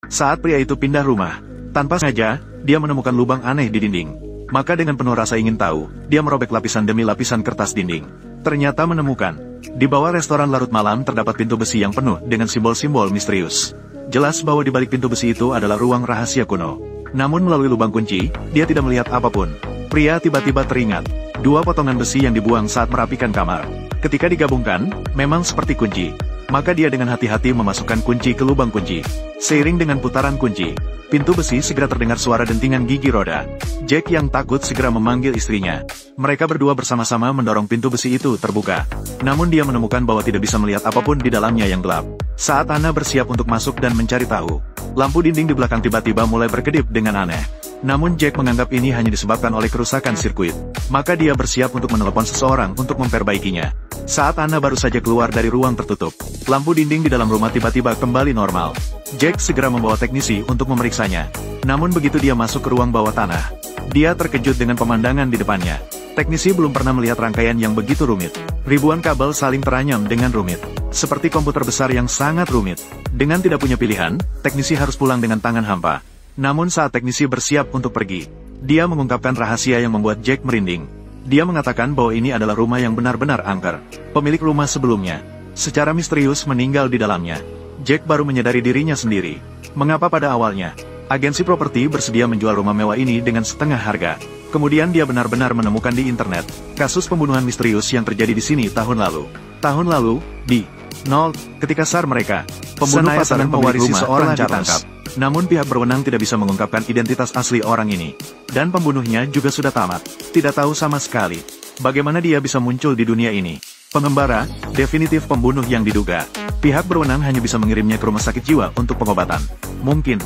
Saat pria itu pindah rumah, tanpa sengaja, dia menemukan lubang aneh di dinding. Maka dengan penuh rasa ingin tahu, dia merobek lapisan demi lapisan kertas dinding. Ternyata menemukan, di bawah restoran larut malam terdapat pintu besi yang penuh dengan simbol-simbol misterius. Jelas bahwa di balik pintu besi itu adalah ruang rahasia kuno. Namun melalui lubang kunci, dia tidak melihat apapun. Pria tiba-tiba teringat, 2 potongan besi yang dibuang saat merapikan kamar. Ketika digabungkan, memang seperti kunci. Maka dia dengan hati-hati memasukkan kunci ke lubang kunci. Seiring dengan putaran kunci, pintu besi segera terdengar suara dentingan gigi roda. Jack yang takut segera memanggil istrinya. Mereka berdua bersama-sama mendorong pintu besi itu terbuka. Namun dia menemukan bahwa tidak bisa melihat apapun di dalamnya yang gelap. Saat Anna bersiap untuk masuk dan mencari tahu, lampu dinding di belakang tiba-tiba mulai berkedip dengan aneh. Namun Jack menganggap ini hanya disebabkan oleh kerusakan sirkuit. Maka dia bersiap untuk menelepon seseorang untuk memperbaikinya. Saat Anna baru saja keluar dari ruang tertutup, lampu dinding di dalam rumah tiba-tiba kembali normal. Jack segera membawa teknisi untuk memeriksanya. Namun begitu dia masuk ke ruang bawah tanah, dia terkejut dengan pemandangan di depannya. Teknisi belum pernah melihat rangkaian yang begitu rumit. Ribuan kabel saling teranyam dengan rumit. Seperti komputer besar yang sangat rumit. Dengan tidak punya pilihan, teknisi harus pulang dengan tangan hampa. Namun saat teknisi bersiap untuk pergi, dia mengungkapkan rahasia yang membuat Jack merinding. Dia mengatakan bahwa ini adalah rumah yang benar-benar angker. Pemilik rumah sebelumnya, secara misterius meninggal di dalamnya. Jack baru menyadari dirinya sendiri. Mengapa pada awalnya, agensi properti bersedia menjual rumah mewah ini dengan setengah harga. Kemudian dia benar-benar menemukan di internet, kasus pembunuhan misterius yang terjadi di sini tahun lalu. Tahun lalu, di nol, ketika SAR mereka, pembunuh pasangan mewarisi seorang ditangkap. Namun pihak berwenang tidak bisa mengungkapkan identitas asli orang ini. Dan pembunuhnya juga sudah tamat. Tidak tahu sama sekali bagaimana dia bisa muncul di dunia ini. Pengembara, definitif pembunuh yang diduga. Pihak berwenang hanya bisa mengirimnya ke rumah sakit jiwa untuk pengobatan. Mungkin.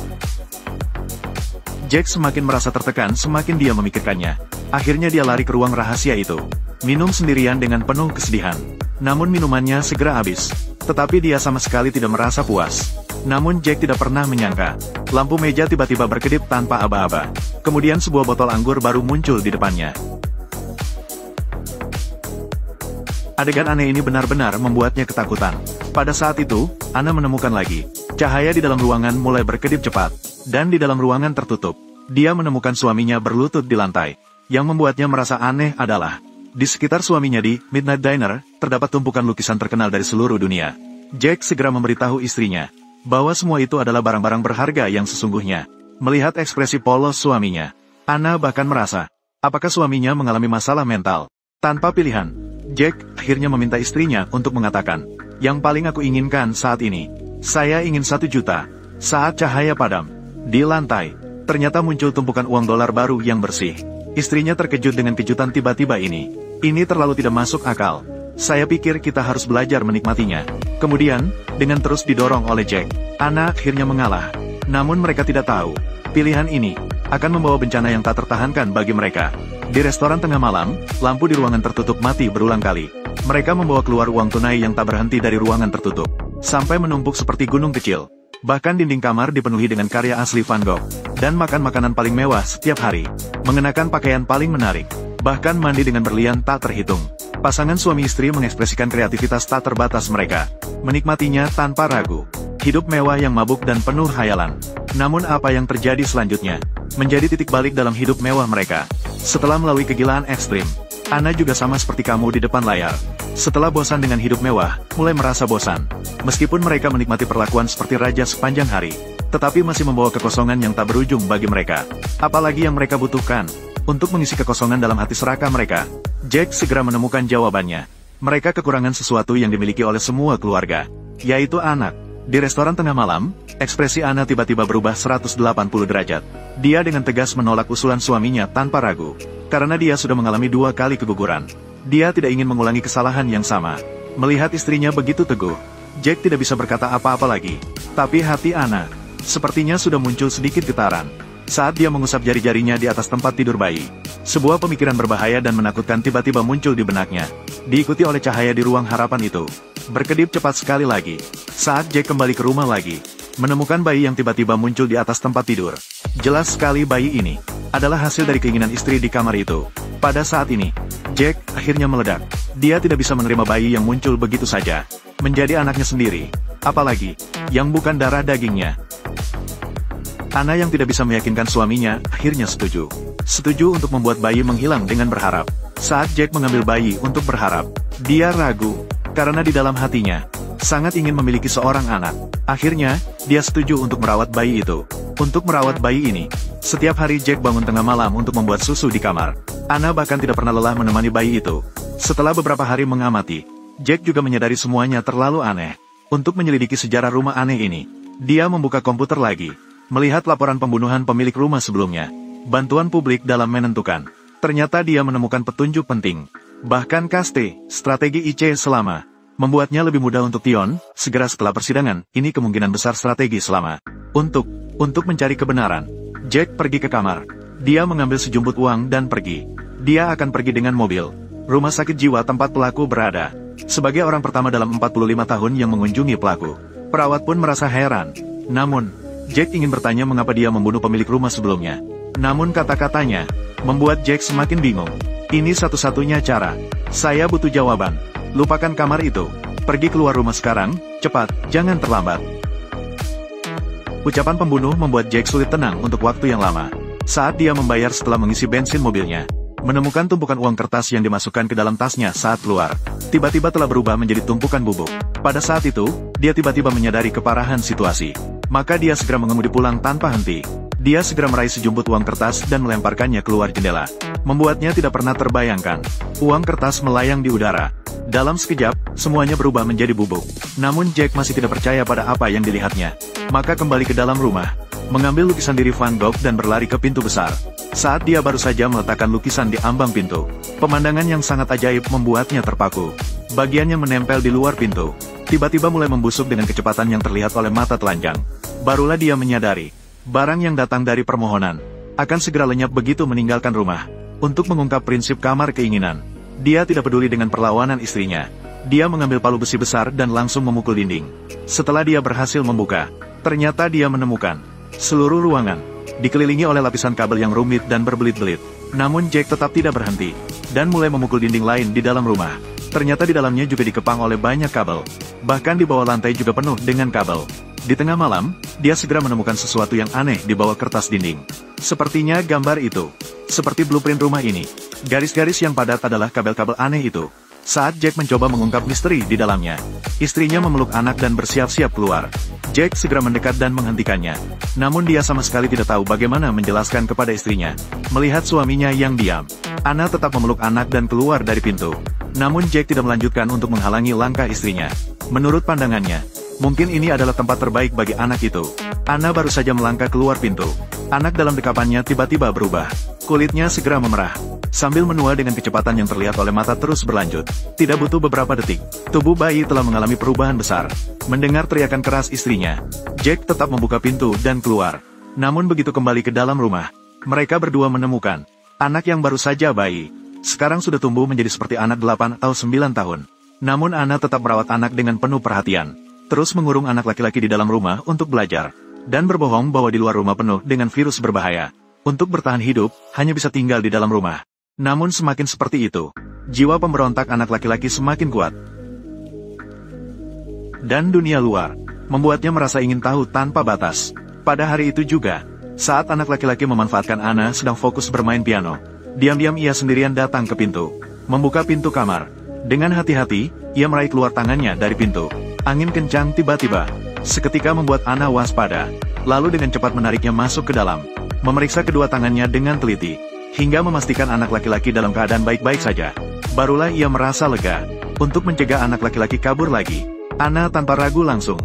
Jack semakin merasa tertekan semakin dia memikirkannya. Akhirnya dia lari ke ruang rahasia itu. Minum sendirian dengan penuh kesedihan. Namun minumannya segera habis. Tetapi dia sama sekali tidak merasa puas. Namun Jack tidak pernah menyangka, lampu meja tiba-tiba berkedip tanpa aba-aba. Kemudian sebuah botol anggur baru muncul di depannya. Adegan aneh ini benar-benar membuatnya ketakutan. Pada saat itu, Anna menemukan lagi. Cahaya di dalam ruangan mulai berkedip cepat. Dan di dalam ruangan tertutup, dia menemukan suaminya berlutut di lantai. Yang membuatnya merasa aneh adalah, di sekitar suaminya di Midnight Diner, terdapat tumpukan lukisan terkenal dari seluruh dunia. Jack segera memberitahu istrinya bahwa semua itu adalah barang-barang berharga yang sesungguhnya. Melihat ekspresi polos suaminya, Anna bahkan merasa, apakah suaminya mengalami masalah mental? Tanpa pilihan, Jack akhirnya meminta istrinya untuk mengatakan, yang paling aku inginkan saat ini, saya ingin 1 juta. Saat cahaya padam, di lantai, ternyata muncul tumpukan uang dolar baru yang bersih. Istrinya terkejut dengan kejutan tiba-tiba ini. Ini terlalu tidak masuk akal. Saya pikir kita harus belajar menikmatinya. Kemudian, dengan terus didorong oleh Jack, Anna akhirnya mengalah. Namun mereka tidak tahu, pilihan ini akan membawa bencana yang tak tertahankan bagi mereka. Di restoran tengah malam, lampu di ruangan tertutup mati berulang kali. Mereka membawa keluar uang tunai yang tak berhenti dari ruangan tertutup, sampai menumpuk seperti gunung kecil. Bahkan dinding kamar dipenuhi dengan karya asli Van Gogh, dan makan makanan paling mewah setiap hari, mengenakan pakaian paling menarik, bahkan mandi dengan berlian tak terhitung. Pasangan suami istri mengekspresikan kreativitas tak terbatas mereka, menikmatinya tanpa ragu. Hidup mewah yang mabuk dan penuh hayalan. Namun apa yang terjadi selanjutnya, menjadi titik balik dalam hidup mewah mereka. Setelah melalui kegilaan ekstrim, Anna juga sama seperti kamu di depan layar. Setelah bosan dengan hidup mewah, mulai merasa bosan. Meskipun mereka menikmati perlakuan seperti raja sepanjang hari, tetapi masih membawa kekosongan yang tak berujung bagi mereka. Apalagi yang mereka butuhkan untuk mengisi kekosongan dalam hati serakah mereka? Jack segera menemukan jawabannya. Mereka kekurangan sesuatu yang dimiliki oleh semua keluarga, yaitu anak. Di restoran tengah malam, ekspresi Anna tiba-tiba berubah 180 derajat. Dia dengan tegas menolak usulan suaminya tanpa ragu, karena dia sudah mengalami 2 kali keguguran. Dia tidak ingin mengulangi kesalahan yang sama. Melihat istrinya begitu teguh, Jack tidak bisa berkata apa-apa lagi. Tapi hati Anna sepertinya sudah muncul sedikit getaran saat dia mengusap jari-jarinya di atas tempat tidur bayi. Sebuah pemikiran berbahaya dan menakutkan tiba-tiba muncul di benaknya, diikuti oleh cahaya di ruang harapan itu. Berkedip cepat sekali lagi. Saat Jack kembali ke rumah lagi, menemukan bayi yang tiba-tiba muncul di atas tempat tidur. Jelas sekali bayi ini adalah hasil dari keinginan istri di kamar itu. Pada saat ini, Jack akhirnya meledak. Dia tidak bisa menerima bayi yang muncul begitu saja menjadi anaknya sendiri, apalagi yang bukan darah dagingnya. Ana yang tidak bisa meyakinkan suaminya, akhirnya setuju. Setuju untuk membuat bayi menghilang dengan berharap. Saat Jack mengambil bayi untuk berharap, dia ragu, karena di dalam hatinya, sangat ingin memiliki seorang anak. Akhirnya, dia setuju untuk merawat bayi itu. Untuk merawat bayi ini, setiap hari Jack bangun tengah malam untuk membuat susu di kamar. Ana bahkan tidak pernah lelah menemani bayi itu. Setelah beberapa hari mengamati, Jack juga menyadari semuanya terlalu aneh. Untuk menyelidiki sejarah rumah aneh ini, dia membuka komputer lagi, melihat laporan pembunuhan pemilik rumah sebelumnya. Bantuan publik dalam menentukan. Ternyata dia menemukan petunjuk penting. Bahkan KST, strategi IC selama, membuatnya lebih mudah untuk Tion, segera setelah persidangan, ini kemungkinan besar strategi selama. Untuk mencari kebenaran, Jack pergi ke kamar. Dia mengambil sejumput uang dan pergi. Dia akan pergi dengan mobil. Rumah sakit jiwa tempat pelaku berada. Sebagai orang pertama dalam 45 tahun yang mengunjungi pelaku, perawat pun merasa heran. Namun, Jack ingin bertanya mengapa dia membunuh pemilik rumah sebelumnya. Namun kata-katanya membuat Jack semakin bingung. Ini satu-satunya cara. Saya butuh jawaban. Lupakan kamar itu. Pergi keluar rumah sekarang, cepat, jangan terlambat. Ucapan pembunuh membuat Jack sulit tenang untuk waktu yang lama. Saat dia membayar setelah mengisi bensin mobilnya, menemukan tumpukan uang kertas yang dimasukkan ke dalam tasnya saat keluar, tiba-tiba telah berubah menjadi tumpukan bubuk. Pada saat itu, dia tiba-tiba menyadari keparahan situasi. Maka dia segera mengemudi pulang tanpa henti. Dia segera meraih sejumput uang kertas dan melemparkannya keluar jendela. Membuatnya tidak pernah terbayangkan. Uang kertas melayang di udara. Dalam sekejap, semuanya berubah menjadi bubuk. Namun Jack masih tidak percaya pada apa yang dilihatnya. Maka kembali ke dalam rumah, mengambil lukisan diri Van Gogh dan berlari ke pintu besar. Saat dia baru saja meletakkan lukisan di ambang pintu, pemandangan yang sangat ajaib membuatnya terpaku. Bagian yang menempel di luar pintu, tiba-tiba mulai membusuk dengan kecepatan yang terlihat oleh mata telanjang. Barulah dia menyadari, barang yang datang dari permohonan, akan segera lenyap begitu meninggalkan rumah. Untuk mengungkap prinsip kamar keinginan, dia tidak peduli dengan perlawanan istrinya. Dia mengambil palu besi besar dan langsung memukul dinding. Setelah dia berhasil membuka, ternyata dia menemukan seluruh ruangan dikelilingi oleh lapisan kabel yang rumit dan berbelit-belit. Namun Jack tetap tidak berhenti, dan mulai memukul dinding lain di dalam rumah. Ternyata di dalamnya juga dikepang oleh banyak kabel. Bahkan di bawah lantai juga penuh dengan kabel. Di tengah malam, dia segera menemukan sesuatu yang aneh di bawah kertas dinding. Sepertinya gambar itu. Seperti blueprint rumah ini. Garis-garis yang padat adalah kabel-kabel aneh itu. Saat Jack mencoba mengungkap misteri di dalamnya, istrinya memeluk anak dan bersiap-siap keluar. Jack segera mendekat dan menghentikannya. Namun dia sama sekali tidak tahu bagaimana menjelaskan kepada istrinya. Melihat suaminya yang diam, Anna tetap memeluk anak dan keluar dari pintu. Namun Jack tidak melanjutkan untuk menghalangi langkah istrinya. Menurut pandangannya, mungkin ini adalah tempat terbaik bagi anak itu. Anna baru saja melangkah keluar pintu. Anak dalam dekapannya tiba-tiba berubah. Kulitnya segera memerah. Sambil menua dengan kecepatan yang terlihat oleh mata terus berlanjut. Tidak butuh beberapa detik, tubuh bayi telah mengalami perubahan besar. Mendengar teriakan keras istrinya, Jack tetap membuka pintu dan keluar. Namun begitu kembali ke dalam rumah, mereka berdua menemukan anak yang baru saja bayi. Sekarang sudah tumbuh menjadi seperti anak 8 atau 9 tahun. Namun Anna tetap merawat anak dengan penuh perhatian. Terus mengurung anak laki-laki di dalam rumah untuk belajar. Dan berbohong bahwa di luar rumah penuh dengan virus berbahaya. Untuk bertahan hidup, hanya bisa tinggal di dalam rumah. Namun semakin seperti itu, jiwa pemberontak anak laki-laki semakin kuat. Dan dunia luar, membuatnya merasa ingin tahu tanpa batas. Pada hari itu juga, saat anak laki-laki memanfaatkan Anna sedang fokus bermain piano, diam-diam ia sendirian datang ke pintu, membuka pintu kamar. Dengan hati-hati, ia meraih keluar tangannya dari pintu. Angin kencang tiba-tiba, seketika membuat Anna waspada, lalu dengan cepat menariknya masuk ke dalam, memeriksa kedua tangannya dengan teliti, hingga memastikan anak laki-laki dalam keadaan baik-baik saja. Barulah ia merasa lega. Untuk mencegah anak laki-laki kabur lagi, Anna tanpa ragu langsung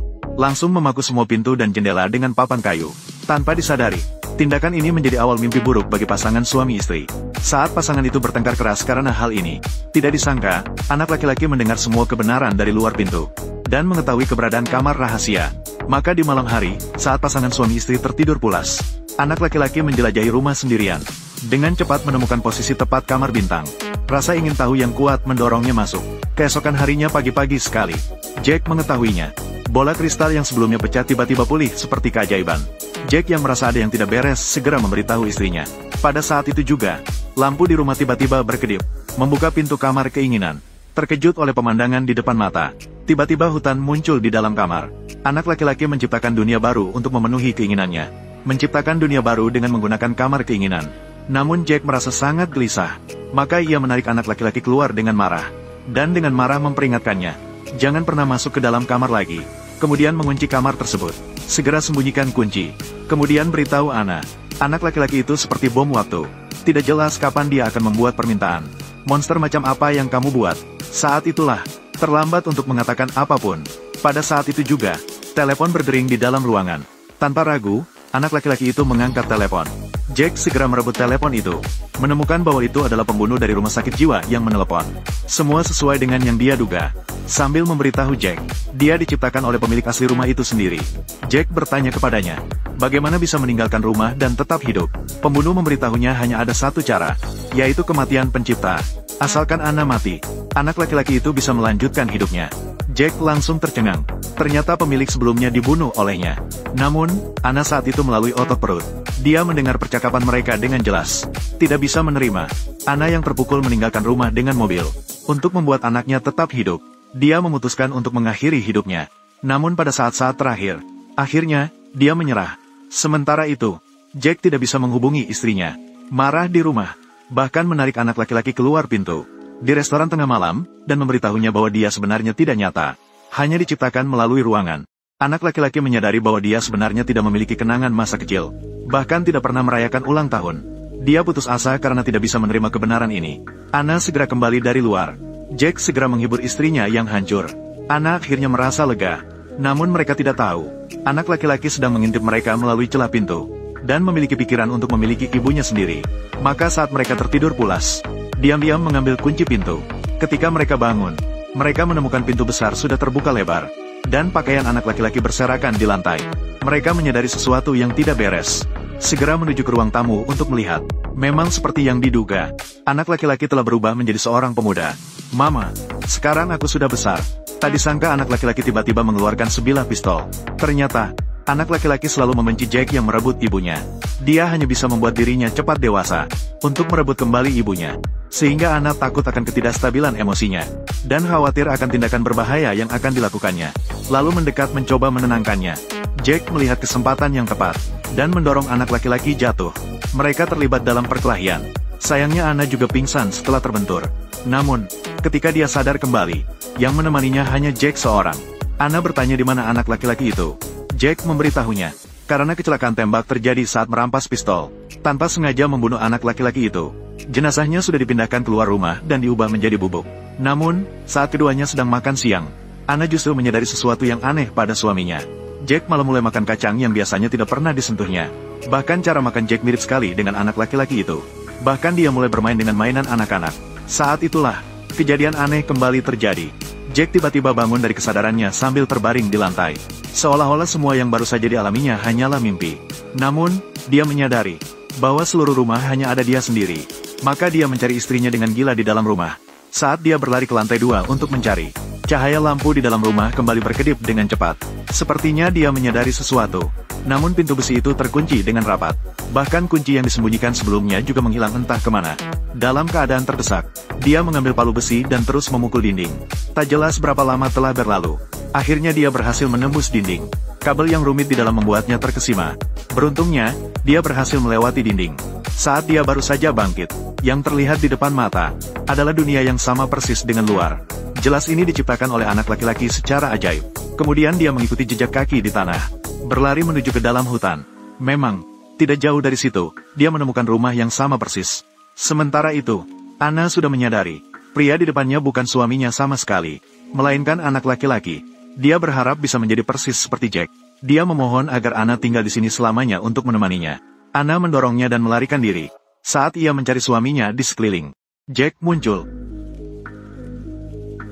memaku semua pintu dan jendela dengan papan kayu. Tanpa disadari, tindakan ini menjadi awal mimpi buruk bagi pasangan suami istri. Saat pasangan itu bertengkar keras karena hal ini, tidak disangka, anak laki-laki mendengar semua kebenaran dari luar pintu, dan mengetahui keberadaan kamar rahasia. Maka di malam hari, saat pasangan suami istri tertidur pulas, anak laki-laki menjelajahi rumah sendirian. Dengan cepat menemukan posisi tepat kamar bintang. Rasa ingin tahu yang kuat mendorongnya masuk. Keesokan harinya pagi-pagi sekali, Jack mengetahuinya. Bola kristal yang sebelumnya pecah tiba-tiba pulih seperti keajaiban. Jack yang merasa ada yang tidak beres segera memberitahu istrinya. Pada saat itu juga, lampu di rumah tiba-tiba berkedip, membuka pintu kamar keinginan. Terkejut oleh pemandangan di depan mata, tiba-tiba hutan muncul di dalam kamar. Anak laki-laki menciptakan dunia baru untuk memenuhi keinginannya. menciptakan dunia baru dengan menggunakan kamar keinginan. Namun Jack merasa sangat gelisah. Maka ia menarik anak laki-laki keluar dengan marah. Dan dengan marah memperingatkannya, jangan pernah masuk ke dalam kamar lagi. Kemudian mengunci kamar tersebut. Segera sembunyikan kunci. Kemudian beritahu Anna. Anak laki-laki itu seperti bom waktu. Tidak jelas kapan dia akan membuat permintaan. Monster macam apa yang kamu buat? Saat itulah, terlambat untuk mengatakan apapun. Pada saat itu juga, telepon berdering di dalam ruangan. Tanpa ragu, anak laki-laki itu mengangkat telepon. Jack segera merebut telepon itu. Menemukan bahwa itu adalah pembunuh dari rumah sakit jiwa yang menelepon. Semua sesuai dengan yang dia duga. Sambil memberitahu Jack, dia diciptakan oleh pemilik asli rumah itu sendiri. Jack bertanya kepadanya, bagaimana bisa meninggalkan rumah dan tetap hidup? Pembunuh memberitahunya hanya ada satu cara, yaitu kematian pencipta. Asalkan Anna mati, anak laki-laki itu bisa melanjutkan hidupnya. Jack langsung tercengang. Ternyata pemilik sebelumnya dibunuh olehnya. Namun, Anna saat itu melalui otot perut. Dia mendengar percakapan mereka dengan jelas. Tidak bisa menerima. Anna yang terpukul meninggalkan rumah dengan mobil. Untuk membuat anaknya tetap hidup, dia memutuskan untuk mengakhiri hidupnya. Namun pada saat-saat terakhir, akhirnya, dia menyerah. Sementara itu, Jack tidak bisa menghubungi istrinya. Marah di rumah. Bahkan menarik anak laki-laki keluar pintu. Di restoran tengah malam, dan memberitahunya bahwa dia sebenarnya tidak nyata. Hanya diciptakan melalui ruangan. Anak laki-laki menyadari bahwa dia sebenarnya tidak memiliki kenangan masa kecil. Bahkan tidak pernah merayakan ulang tahun. Dia putus asa karena tidak bisa menerima kebenaran ini. Anna segera kembali dari luar. Jack segera menghibur istrinya yang hancur. Anna akhirnya merasa lega. Namun mereka tidak tahu, anak laki-laki sedang mengintip mereka melalui celah pintu. Dan memiliki pikiran untuk memiliki ibunya sendiri. Maka saat mereka tertidur pulas, diam-diam mengambil kunci pintu. Ketika mereka bangun, mereka menemukan pintu besar sudah terbuka lebar. Dan pakaian anak laki-laki berserakan di lantai. Mereka menyadari sesuatu yang tidak beres. Segera menuju ke ruang tamu untuk melihat. Memang seperti yang diduga, anak laki-laki telah berubah menjadi seorang pemuda. Mama, sekarang aku sudah besar. Tadi sangka anak laki-laki tiba-tiba mengeluarkan sebilah pistol. Ternyata, anak laki-laki selalu membenci Jack yang merebut ibunya. Dia hanya bisa membuat dirinya cepat dewasa, untuk merebut kembali ibunya. Sehingga Anna takut akan ketidakstabilan emosinya, dan khawatir akan tindakan berbahaya yang akan dilakukannya. Lalu mendekat mencoba menenangkannya. Jack melihat kesempatan yang tepat, dan mendorong anak laki-laki jatuh. Mereka terlibat dalam perkelahian. Sayangnya Anna juga pingsan setelah terbentur. Namun, ketika dia sadar kembali, yang menemaninya hanya Jack seorang. Anna bertanya di mana anak laki-laki itu. Jack memberitahunya, karena kecelakaan tembak terjadi saat merampas pistol, tanpa sengaja membunuh anak laki-laki itu. Jenazahnya sudah dipindahkan keluar rumah dan diubah menjadi bubuk. Namun, saat keduanya sedang makan siang, Anna justru menyadari sesuatu yang aneh pada suaminya. Jack malah mulai makan kacang yang biasanya tidak pernah disentuhnya. Bahkan cara makan Jack mirip sekali dengan anak laki-laki itu. Bahkan dia mulai bermain dengan mainan anak-anak. Saat itulah, kejadian aneh kembali terjadi. Jack tiba-tiba bangun dari kesadarannya sambil terbaring di lantai. Seolah-olah semua yang baru saja dialaminya hanyalah mimpi. Namun, dia menyadari bahwa seluruh rumah hanya ada dia sendiri. Maka dia mencari istrinya dengan gila di dalam rumah. Saat dia berlari ke lantai 2 untuk mencari, cahaya lampu di dalam rumah kembali berkedip dengan cepat. Sepertinya dia menyadari sesuatu. Namun pintu besi itu terkunci dengan rapat. Bahkan kunci yang disembunyikan sebelumnya juga menghilang entah kemana. Dalam keadaan terdesak, dia mengambil palu besi dan terus memukul dinding. Tak jelas berapa lama telah berlalu. Akhirnya dia berhasil menembus dinding. Kabel yang rumit di dalam membuatnya terkesima. Beruntungnya, dia berhasil melewati dinding. Saat dia baru saja bangkit, yang terlihat di depan mata adalah dunia yang sama persis dengan luar. Jelas ini diciptakan oleh anak laki-laki secara ajaib. Kemudian dia mengikuti jejak kaki di tanah, berlari menuju ke dalam hutan. Memang, tidak jauh dari situ, dia menemukan rumah yang sama persis. Sementara itu, Anna sudah menyadari, pria di depannya bukan suaminya sama sekali, melainkan anak laki-laki. Dia berharap bisa menjadi persis seperti Jack. Dia memohon agar Anna tinggal di sini selamanya untuk menemaninya. Anna mendorongnya dan melarikan diri. Saat ia mencari suaminya di sekeliling, Jack muncul.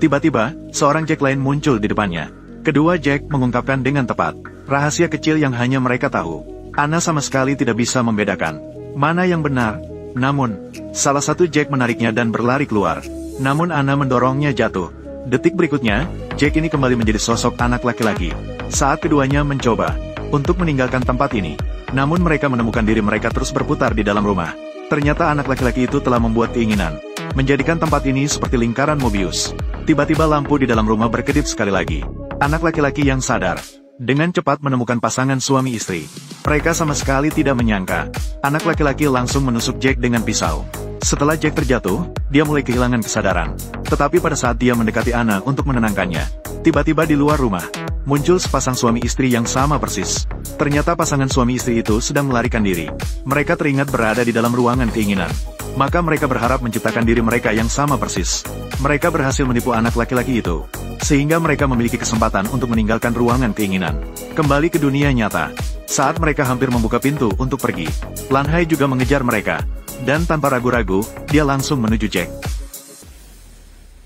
Tiba-tiba, seorang Jack lain muncul di depannya. Kedua Jack mengungkapkan dengan tepat rahasia kecil yang hanya mereka tahu. Anna sama sekali tidak bisa membedakan mana yang benar. Namun, salah satu Jack menariknya dan berlari keluar. Namun Anna mendorongnya jatuh. Detik berikutnya, Jack ini kembali menjadi sosok anak laki-laki. Saat keduanya mencoba untuk meninggalkan tempat ini, namun mereka menemukan diri mereka terus berputar di dalam rumah. Ternyata anak laki-laki itu telah membuat keinginan menjadikan tempat ini seperti lingkaran Mobius. Tiba-tiba lampu di dalam rumah berkedip sekali lagi. Anak laki-laki yang sadar dengan cepat menemukan pasangan suami istri. Mereka sama sekali tidak menyangka. Anak laki-laki langsung menusuk Jack dengan pisau. Setelah Jack terjatuh, dia mulai kehilangan kesadaran. Tetapi pada saat dia mendekati Anna untuk menenangkannya, tiba-tiba di luar rumah, muncul sepasang suami istri yang sama persis. Ternyata pasangan suami istri itu sedang melarikan diri. Mereka teringat berada di dalam ruangan keinginan. Maka mereka berharap menciptakan diri mereka yang sama persis. Mereka berhasil menipu anak laki-laki itu, sehingga mereka memiliki kesempatan untuk meninggalkan ruangan keinginan. Kembali ke dunia nyata. Saat mereka hampir membuka pintu untuk pergi, Lan Hai juga mengejar mereka. Dan tanpa ragu-ragu, dia langsung menuju Jack.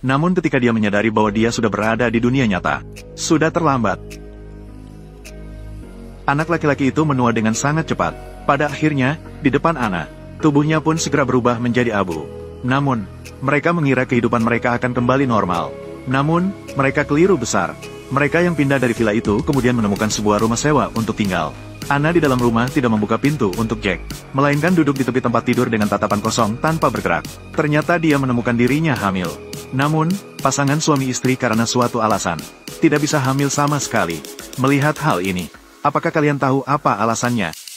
Namun ketika dia menyadari bahwa dia sudah berada di dunia nyata, sudah terlambat. Anak laki-laki itu menua dengan sangat cepat. Pada akhirnya, di depan Anna, tubuhnya pun segera berubah menjadi abu. Namun, mereka mengira kehidupan mereka akan kembali normal. Namun, mereka keliru besar. Mereka yang pindah dari villa itu kemudian menemukan sebuah rumah sewa untuk tinggal. Anna di dalam rumah tidak membuka pintu untuk Jack, melainkan duduk di tepi tempat tidur dengan tatapan kosong tanpa bergerak. Ternyata dia menemukan dirinya hamil. Namun, pasangan suami istri karena suatu alasan, tidak bisa hamil sama sekali. Melihat hal ini, apakah kalian tahu apa alasannya?